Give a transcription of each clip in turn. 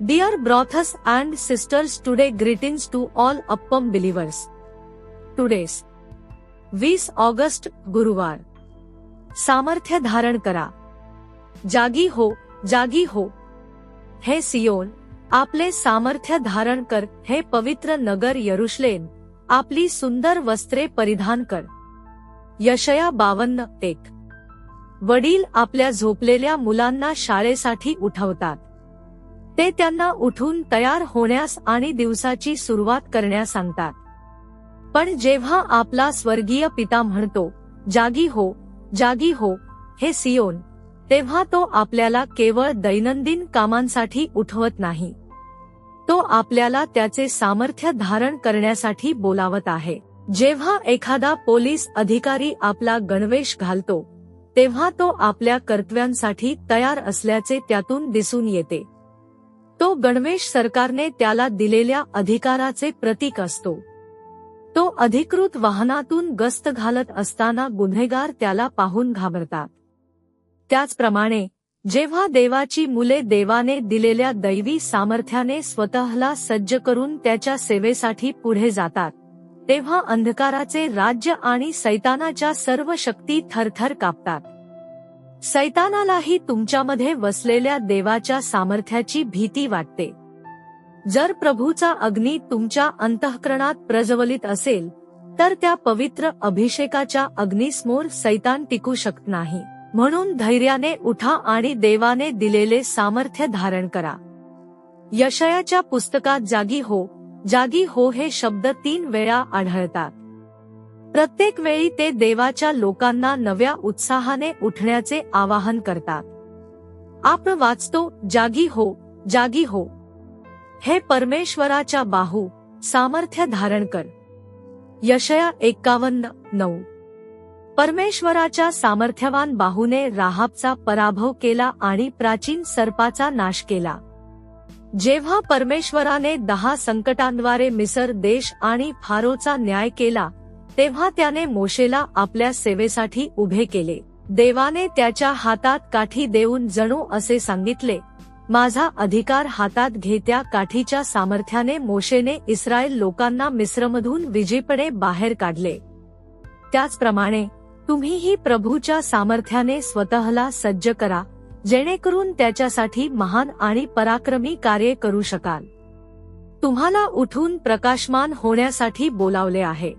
Dear brothers and sisters, today greetings to all Appam believers. Today's 20 August गुरुवार. सामर्थ्य धारण करा. जागी हो, जागी हो. हे सियोन, आपले सामर्थ्य धारण कर. हे पवित्र नगर यरुशलेम, आपली सुंदर वस्त्रे परिधान कर. यशया 52:1. वडील आपल्या झोपलेल्या मुलांना शाळेसाठी उठवतात. ते त्यांना उठून तयार होण्यास आणि दिवसाची सुरुवात करण्यास सांगतात. पण जेव्हा आपला स्वर्गीय पिता म्हणतो, जागी हो, जागी हो, हे सियोन, तेव्हा तो आपल्याला केवळ दैनंदिन कामांसाठी उठवत नाही. तो आपल्याला त्याचे सामर्थ्य धारण करण्यासाठी बोलावत आहे. जेव्हा एखादा पोलीस अधिकारी आपला गणवेश घालतो, तेव्हा तो आपल्या कर्तव्यांसाठी तयार असल्याचे त्यातून दिसून येते. तो गणवेश सरकारने त्याला दिलेल्या अधिकाराचे प्रतीक असतो. तो अधिकृत वाहनातून गस्त घालत असताना गुन्हेगार त्याला पाहून घाबरतात. त्याचप्रमाणे जेव्हा देवाची मुले देवाने दिलेल्या दैवी सामर्थ्याने स्वतःला सज्ज करून त्याच्या सेवेसाठी पुढे जातात, तेव्हा अंधकाराचे राज्य आणि सैतानाच्या सर्व शक्ती थरथर कापतात. सैतानालाही तुमच्यामध्ये वसलेल्या देवाच्या सामर्थ्याची भीती वाटते. जर प्रभूचा अग्नी तुमच्या अंतःकरणात प्रज्वलित असेल, तर त्या पवित्र अभिषेकाच्या अग्नीसमोर सैतान टिकू शकत नाही. म्हणून धैर्याने उठा आणि देवाने दिलेले सामर्थ्य धारण करा. यशयाच्या पुस्तकात जागी हो, जागी हो हे शब्द 3 वेळा आढळतात. प्रत्येक वेळी ते देवाच्या लोकांना नव्या उत्साहाने उठण्याचे आवाहन करतात. आपण वाचतो, जागी हो, जागी हो. हे परमेश्वराच्या बाहू, सामर्थ्य धारण कर. यशया 51:9. परमेश्वराच्या सामर्थ्यवान बाहूने राहाबचा पराभव केला आणि प्राचीन सर्पाचा नाश केला. जेव्हा परमेश्वराने 10 संकटांद्वारे मिसर देश आणि फारोचा न्याय केला, तेव्हा त्याने मोशेला आपल्या सेवेसाठी उभे केले. देवाने त्याच्या हातात काठी देऊन जणू असे सांगितले, माझा अधिकार हातात घे. त्या काठीच्या सामर्थ्याने मोशेने इस्रायल लोकांना मिस्रमधून विजयीपणे बाहेर काढले. त्याचप्रमाणे तुम्हीही प्रभूच्या सामर्थ्याने स्वतःला सज्ज करा, जेणेकरून त्याच्यासाठी महान आणि पराक्रमी कार्य करू शकाल. तुम्हाला उठून प्रकाशमान होण्यासाठी बोलावले आहे.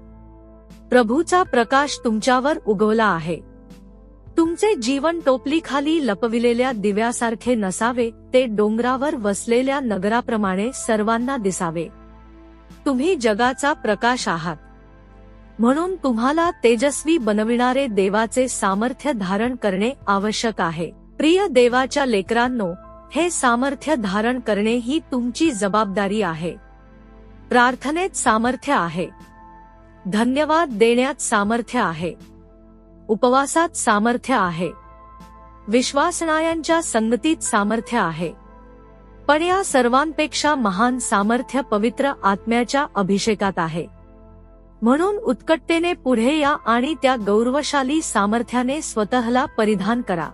प्रभूचा प्रकाश तुमच्यावर उगवला आहे. तुमचे जीवन टोपलीखाली लपविलेल्या दिव्यासारखे नसावे, ते डोंगरावर वसलेल्या नगराप्रमाणे सर्वांना दिसावे. तुम्ही जगाचा प्रकाश आहात. म्हणून तुम्हाला तेजस्वी बनविणारे देवाचे सामर्थ्य धारण करणे आवश्यक आहे. प्रिय देवाच्या लेकरांनो, हे सामर्थ्य धारण करणे ही तुमची जबाबदारी आहे. प्रार्थनेत सामर्थ्य आहे. धन्यवाद देण्यात सामर्थ्य आहे. उपवासात सामर्थ्य आहे. विश्वासणाऱ्यांच्या संगतीत सामर्थ्य आहे. पण या सर्वांपेक्षा महान सामर्थ्य पवित्र आत्म्याच्या अभिषेकात आहे. म्हणून उत्कटतेने पुढे या आणि त्या गौरवशाली सामर्थ्याने स्वतःला परिधान करा.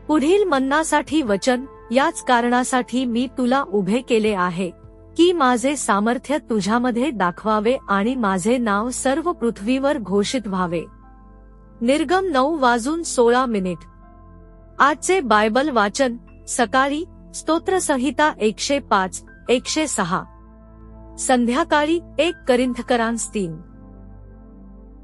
पुढील मन्नासाठी वचन, याच कारणासाठी मी तुला उभे केले आहे, की माझे सामर्थ्य तुझ्यामध्ये दाखवावे आणि माझे नाव सर्व पृथ्वीवर घोषित व्हावे. निर्गम 9:16. आजचे बायबल वाचन सकाळी स्तोत्रसंहिता 105, 106. संध्याकाळी 1 कोरिन्थकरांस 3.